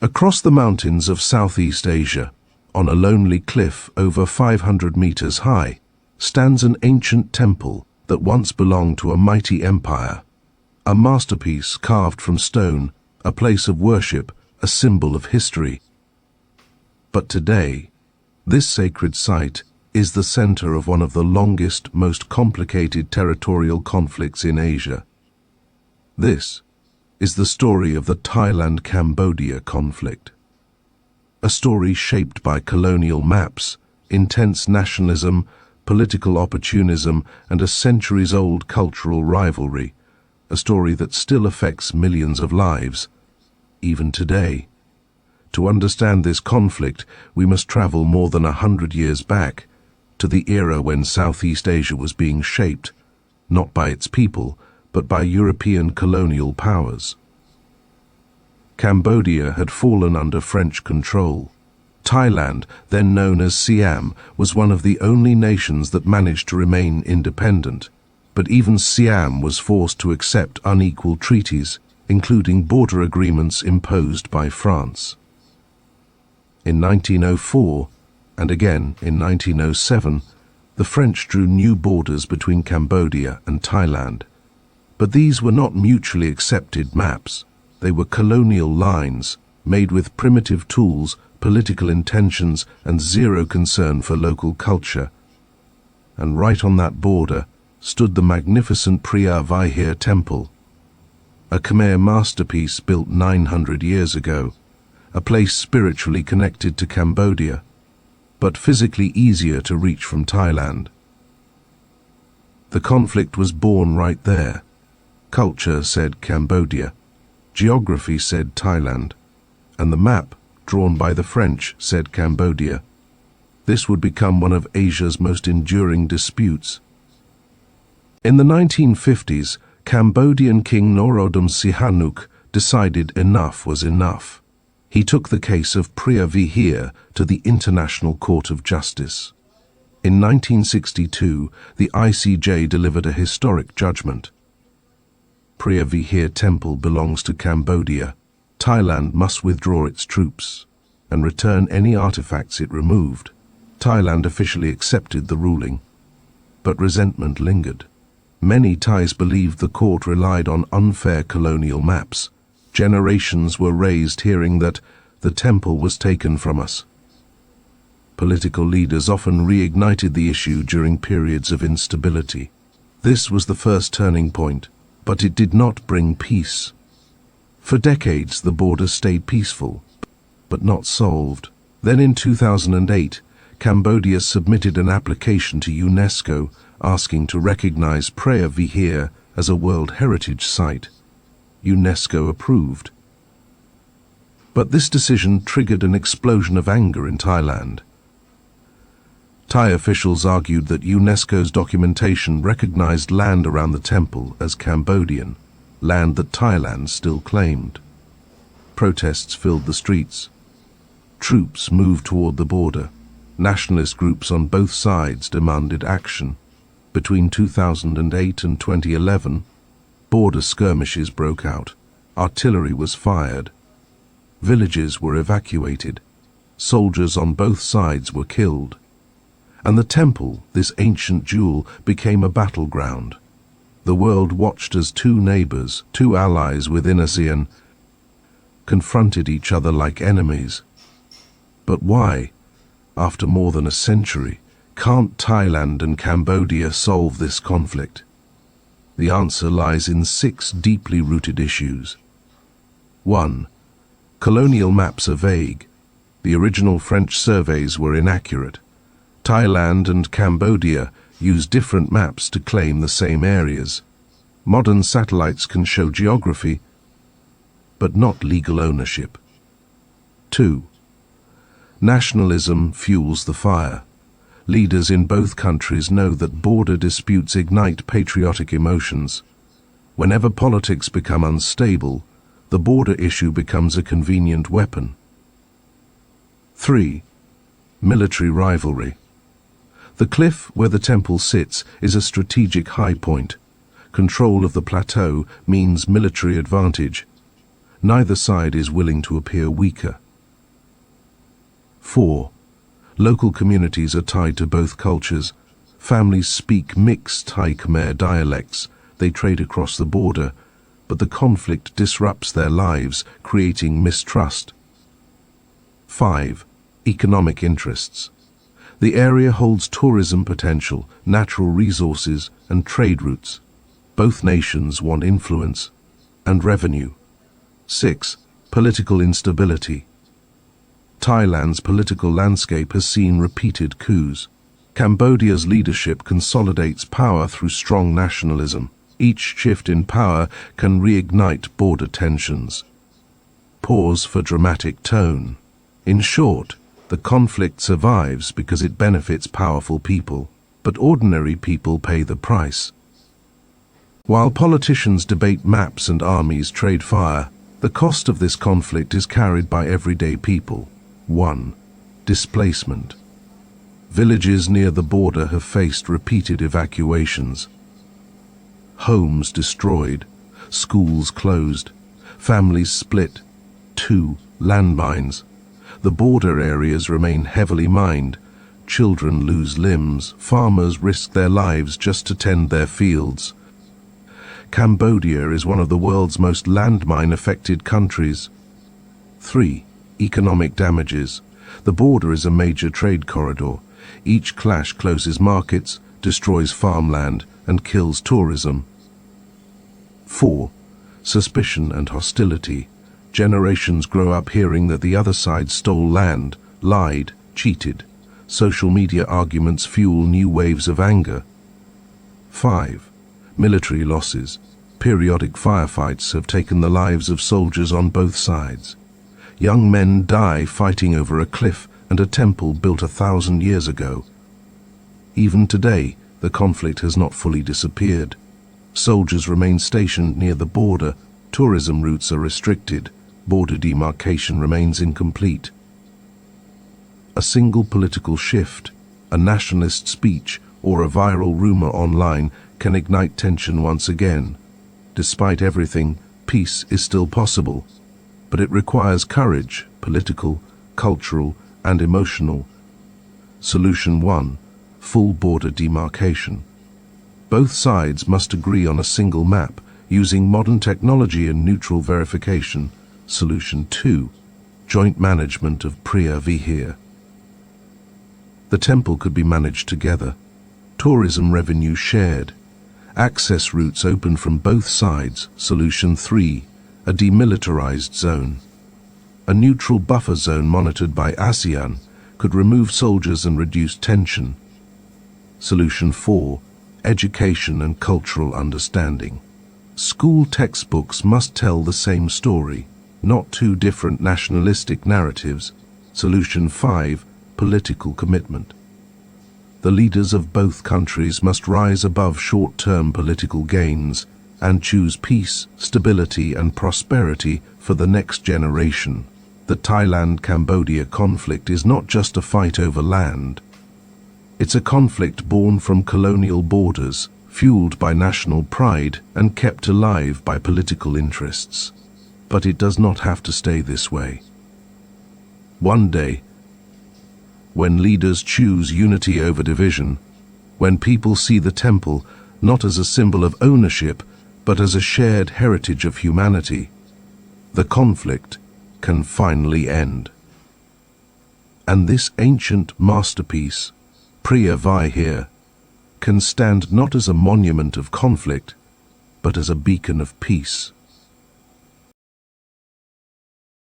Across the mountains of Southeast Asia, on a lonely cliff over 500 meters high, stands an ancient temple that once belonged to a mighty empire. A masterpiece carved from stone, a place of worship, a symbol of history. But today, this sacred site is the center of one of the longest, most complicated territorial conflicts in Asia. This is the story of the Thailand-Cambodia conflict. A story shaped by colonial maps, intense nationalism, political opportunism, and a centuries-old cultural rivalry. A story that still affects millions of lives, even today. To understand this conflict, we must travel more than 100 years back, to the era when Southeast Asia was being shaped, not by its people, but by European colonial powers. Cambodia had fallen under French control. Thailand, then known as Siam, was one of the only nations that managed to remain independent. But even Siam was forced to accept unequal treaties, including border agreements imposed by France. In 1904, and again in 1907, the French drew new borders between Cambodia and Thailand. But these were not mutually accepted maps. They were colonial lines, made with primitive tools, political intentions, and zero concern for local culture. And right on that border stood the magnificent Preah Vihear Temple, a Khmer masterpiece built 900 years ago, a place spiritually connected to Cambodia, but physically easier to reach from Thailand. The conflict was born right there. Culture said Cambodia, geography said Thailand, and the map, drawn by the French, said Cambodia. This would become one of Asia's most enduring disputes. In the 1950s, Cambodian King Norodom Sihanouk decided enough was enough. He took the case of Preah Vihear to the International Court of Justice. In 1962, the ICJ delivered a historic judgment. Preah Vihear Temple belongs to Cambodia. Thailand must withdraw its troops and return any artifacts it removed. Thailand officially accepted the ruling, but resentment lingered. Many Thais believed the court relied on unfair colonial maps. Generations were raised hearing that the temple was taken from us. Political leaders often reignited the issue during periods of instability. This was the first turning point, but it did not bring peace. For decades, the border stayed peaceful, but not solved. Then in 2008, Cambodia submitted an application to UNESCO asking to recognize Preah Vihear as a World Heritage Site. UNESCO approved. But this decision triggered an explosion of anger in Thailand. Thai officials argued that UNESCO's documentation recognized land around the temple as Cambodian, land that Thailand still claimed. Protests filled the streets. Troops moved toward the border. Nationalist groups on both sides demanded action. Between 2008 and 2011, border skirmishes broke out. Artillery was fired. Villages were evacuated. Soldiers on both sides were killed. And the temple, this ancient jewel, became a battleground. The world watched as two neighbors, two allies within ASEAN, confronted each other like enemies. But why, after more than a century, can't Thailand and Cambodia solve this conflict? The answer lies in 6 deeply rooted issues. 1. Colonial maps are vague. The original French surveys were inaccurate. Thailand and Cambodia use different maps to claim the same areas. Modern satellites can show geography, but not legal ownership. 2. Nationalism fuels the fire. Leaders in both countries know that border disputes ignite patriotic emotions. Whenever politics become unstable, the border issue becomes a convenient weapon. 3. Military rivalry. The cliff where the temple sits is a strategic high point. Control of the plateau means military advantage. Neither side is willing to appear weaker. 4. Local communities are tied to both cultures. Families speak mixed Thai Khmer dialects. They trade across the border, but the conflict disrupts their lives, creating mistrust. 5. Economic interests. The area holds tourism potential, natural resources, and trade routes. Both nations want influence and revenue. 6. Political instability. Thailand's political landscape has seen repeated coups. Cambodia's leadership consolidates power through strong nationalism. Each shift in power can reignite border tensions. Pause for dramatic tone. In short, the conflict survives because it benefits powerful people, but ordinary people pay the price. While politicians debate maps and armies trade fire, the cost of this conflict is carried by everyday people. 1. Displacement. Villages near the border have faced repeated evacuations. Homes destroyed, schools closed, families split. 2. Landmines. The border areas remain heavily mined. Children lose limbs, farmers risk their lives just to tend their fields. Cambodia is one of the world's most landmine-affected countries. 3. Economic damages. The border is a major trade corridor. Each clash closes markets, destroys farmland, and kills tourism. 4. Suspicion and hostility. Generations grow up hearing that the other side stole land, lied, cheated. Social media arguments fuel new waves of anger. 5. Military losses. Periodic firefights have taken the lives of soldiers on both sides. Young men die fighting over a cliff and a temple built 1,000 years ago. Even today, the conflict has not fully disappeared. Soldiers remain stationed near the border, tourism routes are restricted, border demarcation remains incomplete. A single political shift, a nationalist speech, or a viral rumor online can ignite tension once again. Despite everything, peace is still possible, but it requires courage, political, cultural, and emotional. Solution 1. Full border demarcation. Both sides must agree on a single map, using modern technology and neutral verification. Solution 2. Joint management of Preah Vihear. The temple could be managed together. Tourism revenue shared. Access routes open from both sides. Solution 3. A demilitarized zone. A neutral buffer zone monitored by ASEAN could remove soldiers and reduce tension. Solution 4. Education and cultural understanding. School textbooks must tell the same story, not two different nationalistic narratives. Solution 5. Political commitment. The leaders of both countries must rise above short-term political gains and choose peace, stability, and prosperity for the next generation. The Thailand-Cambodia conflict is not just a fight over land. It's a conflict born from colonial borders, fueled by national pride and kept alive by political interests. But it does not have to stay this way. One day, when leaders choose unity over division, when people see the temple not as a symbol of ownership, but as a shared heritage of humanity, the conflict can finally end. And this ancient masterpiece, Preah Vihear, can stand not as a monument of conflict, but as a beacon of peace.